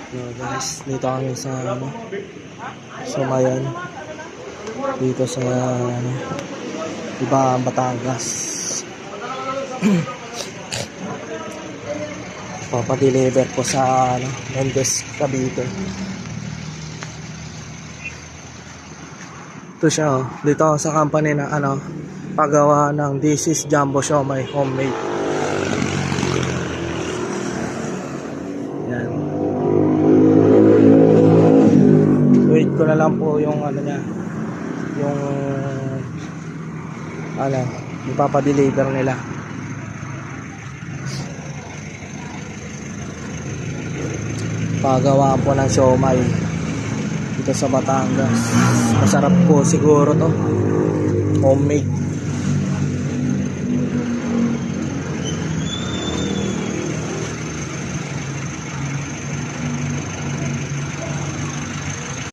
So guys, dito kami sa Sumayan. Dito sa iba Batangas. Papadeliver ko sa Mendes, Cavite. Ito siya dito ako sa company na paggawa ng This is Jumbo Siomai homemade. Yan. Wait ko na lang po yung niya. Yung ipapadeliver nila. Paggawa po ng siomai dito sa Batangas. Masarap po siguro to, homemade.